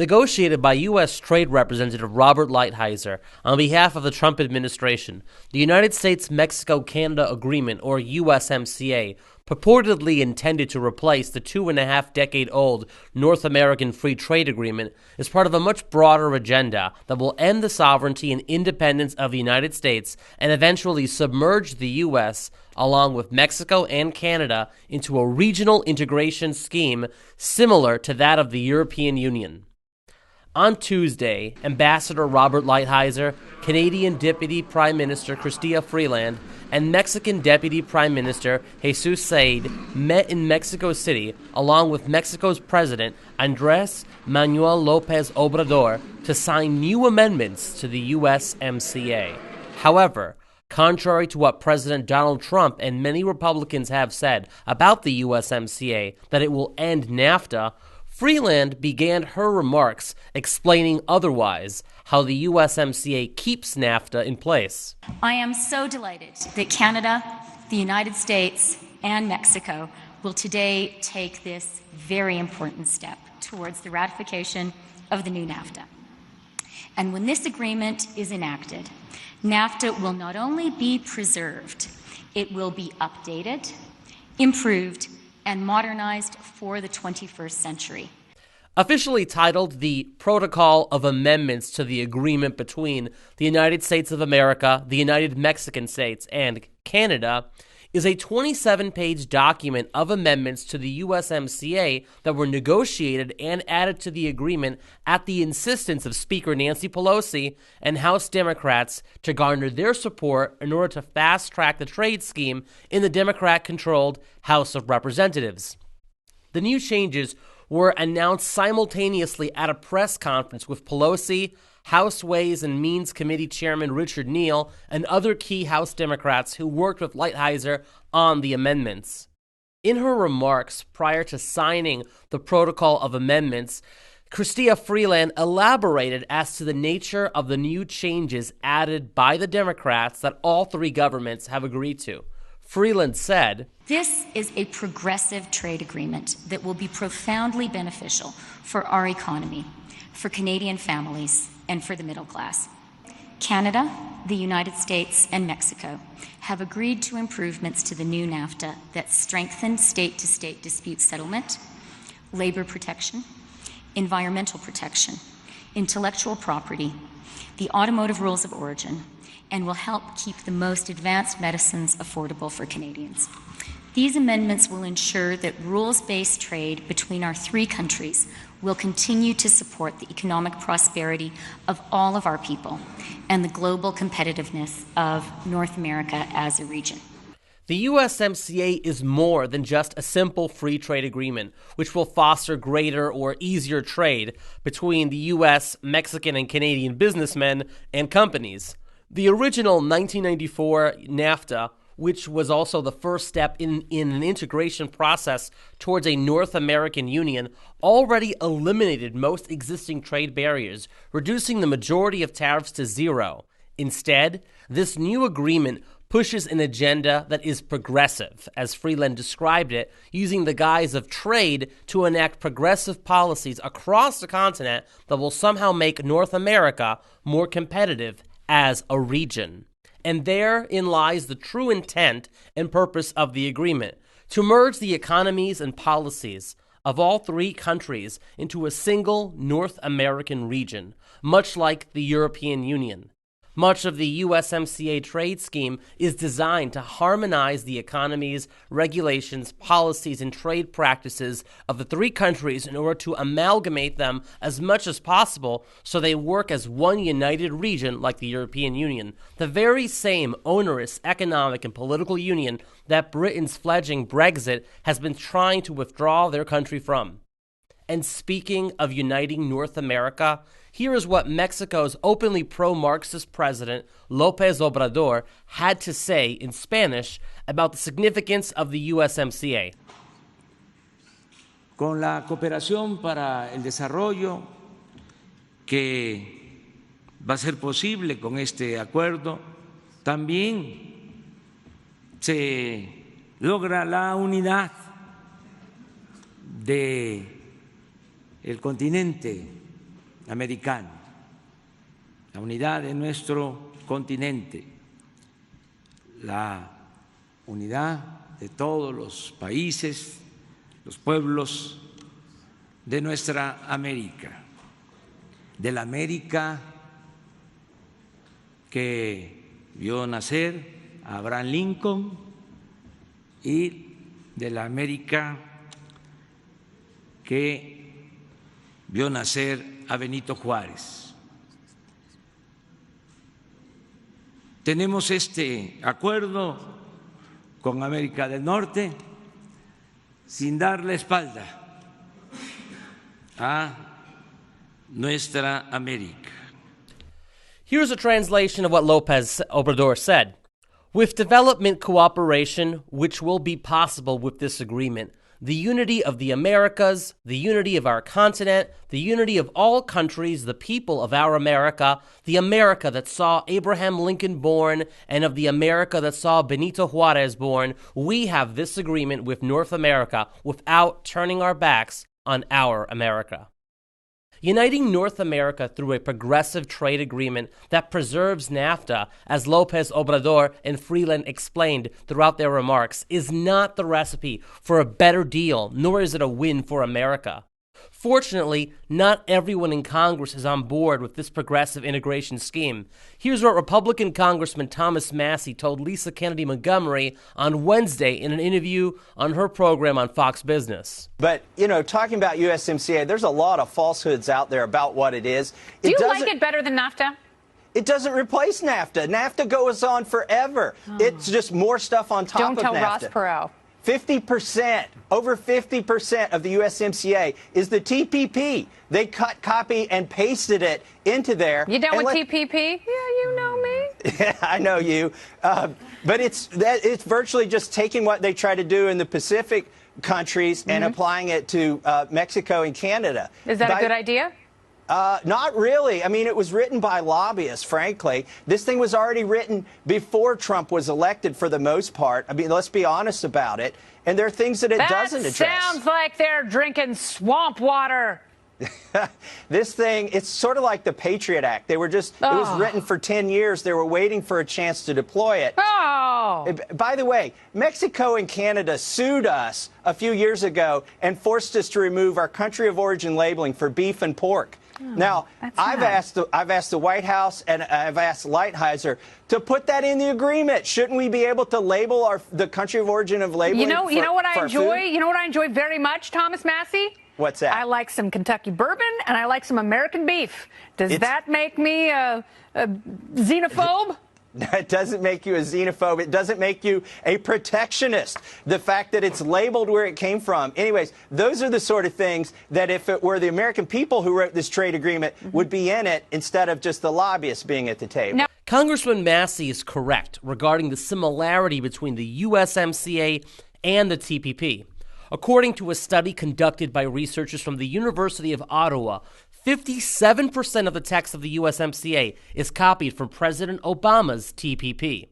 Negotiated by U.S. Trade Representative Robert Lighthizer on behalf of the Trump administration, the United States-Mexico-Canada Agreement, or USMCA, purportedly intended to replace the 2.5-decade-old North American Free Trade Agreement, is part of a much broader agenda that will end the sovereignty and independence of the United States and eventually submerge the U.S., along with Mexico and Canada, into a regional integration scheme similar to that of the European Union. On Tuesday, Ambassador Robert Lighthizer, Canadian Deputy Prime Minister Chrystia Freeland, and Mexican Deputy Prime Minister Jesus Said met in Mexico City along with Mexico's President Andrés Manuel López Obrador to sign new amendments to the USMCA. However, contrary to what President Donald Trump and many Republicans have said about the USMCA, that it will end NAFTA, Freeland began her remarks explaining otherwise, how the USMCA keeps NAFTA in place. I am so delighted that Canada, the United States, and Mexico will today take this very important step towards the ratification of the new NAFTA. And when this agreement is enacted, NAFTA will not only be preserved, it will be updated, improved, and modernized for the 21st century. Officially titled the Protocol of Amendments to the Agreement between the United States of America, the United Mexican States, and Canada, is a 27-page document of amendments to the USMCA that were negotiated and added to the agreement at the insistence of Speaker Nancy Pelosi and House Democrats to garner their support in order to fast-track the trade scheme in the Democrat-controlled House of Representatives. The new changes were announced simultaneously at a press conference with Pelosi, House Ways and Means Committee Chairman Richard Neal, and other key House Democrats who worked with Lighthizer on the amendments. In her remarks prior to signing the Protocol of Amendments, Chrystia Freeland elaborated as to the nature of the new changes added by the Democrats that all three governments have agreed to. Freeland said, "This is a progressive trade agreement that will be profoundly beneficial for our economy, for Canadian families, and for the middle class. Canada, the United States, and Mexico have agreed to improvements to the new NAFTA that strengthen state-to-state dispute settlement, labor protection, environmental protection, intellectual property, the automotive rules of origin, and will help keep the most advanced medicines affordable for Canadians. These amendments will ensure that rules-based trade between our three countries will continue to support the economic prosperity of all of our people and the global competitiveness of North America as a region." The USMCA is more than just a simple free trade agreement, which will foster greater or easier trade between the U.S., Mexican, and Canadian businessmen and companies. The original 1994 NAFTA, which was also the first step in an integration process towards a North American Union, already eliminated most existing trade barriers, reducing the majority of tariffs to zero. Instead, this new agreement pushes an agenda that is progressive, as Freeland described it, using the guise of trade to enact progressive policies across the continent that will somehow make North America more competitive as a region. And therein lies the true intent and purpose of the agreement, to merge the economies and policies of all three countries into a single North American region, much like the European Union. Much of the USMCA trade scheme is designed to harmonize the economies, regulations, policies, and trade practices of the three countries in order to amalgamate them as much as possible so they work as one united region like the European Union, the very same onerous economic and political union that Britain's fledgling Brexit has been trying to withdraw their country from. And speaking of uniting North America, here is what Mexico's openly pro-Marxist president, López Obrador, had to say in Spanish about the significance of the USMCA. Con la cooperación para el desarrollo que va a ser posible con este acuerdo, también se logra la unidad del continente americano, la unidad de nuestro continente, la unidad de todos los países, los pueblos de nuestra América, de la América que vio nacer a Abraham Lincoln y de la América que vio nacer a Benito Juárez. Tenemos este acuerdo con América del Norte sin dar la espalda a nuestra América. Here's a translation of what López Obrador said. With development cooperation, which will be possible with this agreement, the unity of the Americas, the unity of our continent, the unity of all countries, the people of our America, the America that saw Abraham Lincoln born, and of the America that saw Benito Juárez born, we have this agreement with North America without turning our backs on our America. Uniting North America through a progressive trade agreement that preserves NAFTA, as López Obrador and Freeland explained throughout their remarks, is not the recipe for a better deal, nor is it a win for America. Fortunately, not everyone in Congress is on board with this progressive integration scheme. Here's what Republican Congressman Thomas Massie told Lisa Kennedy Montgomery on Wednesday in an interview on her program on Fox Business. But, talking about USMCA, there's a lot of falsehoods out there about what it is. Do you like it better than NAFTA? It doesn't replace NAFTA. NAFTA goes on forever. It's just more stuff on top of NAFTA. Don't tell Ross Perot. 50%, over 50% of the USMCA is the TPP. They cut, copy, and pasted it into there. You done with TPP? Yeah, you know me. Yeah, I know you. But it's virtually just taking what they try to do in the Pacific countries and applying it to Mexico and Canada. Is that a good idea? Not really. I mean, it was written by lobbyists, frankly. This thing was already written before Trump was elected for the most part. I mean, let's be honest about it. And there are things that it doesn't address. That sounds like they're drinking swamp water. This thing, it's sort of like the Patriot Act. It was written for 10 years. They were waiting for a chance to deploy it. Oh! By the way, Mexico and Canada sued us a few years ago and forced us to remove our country of origin labeling for beef and pork. Now, I've asked the White House and I've asked Lighthizer to put that in the agreement. Shouldn't we be able to label the country of origin of labeling? You know what I enjoy? You know what I enjoy very much, Thomas Massie? What's that? I like some Kentucky bourbon and I like some American beef. Does that make me a xenophobe? It doesn't make you a xenophobe. It doesn't make you a protectionist. The fact that it's labeled where it came from. Anyways, those are the sort of things that if it were the American people who wrote this trade agreement would be in it instead of just the lobbyists being at the table. Now, Congressman Massie is correct regarding the similarity between the USMCA and the TPP. According to a study conducted by researchers from the University of Ottawa, 57% of the text of the USMCA is copied from President Obama's TPP.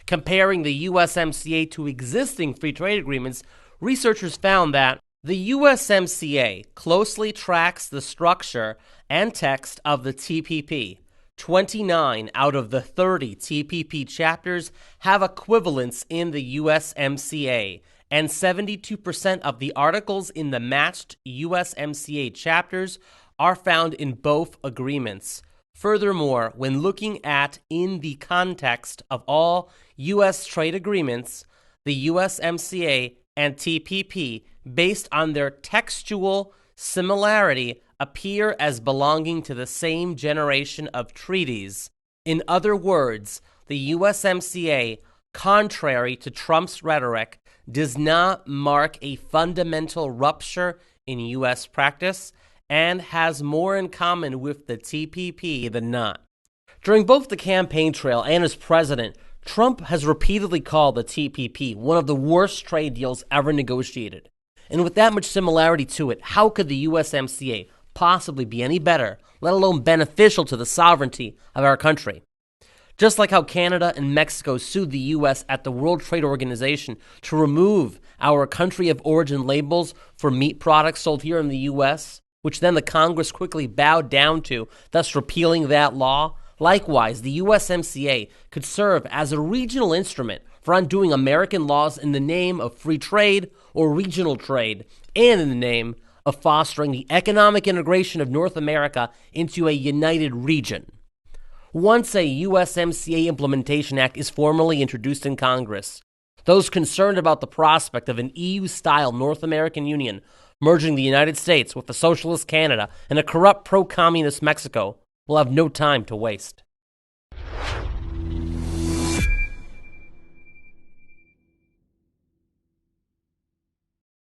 Comparing the USMCA to existing free trade agreements, researchers found that the USMCA closely tracks the structure and text of the TPP. 29 out of the 30 TPP chapters have equivalents in the USMCA, and 72% of the articles in the matched USMCA chapters are found in both agreements. Furthermore, when looking at in the context of all U.S. trade agreements, the USMCA and TPP, based on their textual similarity, appear as belonging to the same generation of treaties. In other words, the USMCA, contrary to Trump's rhetoric, does not mark a fundamental rupture in U.S. practice and has more in common with the TPP than not. During both the campaign trail and as president, Trump has repeatedly called the TPP one of the worst trade deals ever negotiated. And with that much similarity to it, how could the USMCA possibly be any better, let alone beneficial to the sovereignty of our country? Just like how Canada and Mexico sued the U.S. at the World Trade Organization to remove our country of origin labels for meat products sold here in the U.S., which then the Congress quickly bowed down to, thus repealing that law. Likewise, the USMCA could serve as a regional instrument for undoing American laws in the name of free trade or regional trade, and in the name of fostering the economic integration of North America into a united region. Once a USMCA Implementation Act is formally introduced in Congress, those concerned about the prospect of an EU-style North American Union merging the United States with a socialist Canada and a corrupt pro-communist Mexico will have no time to waste.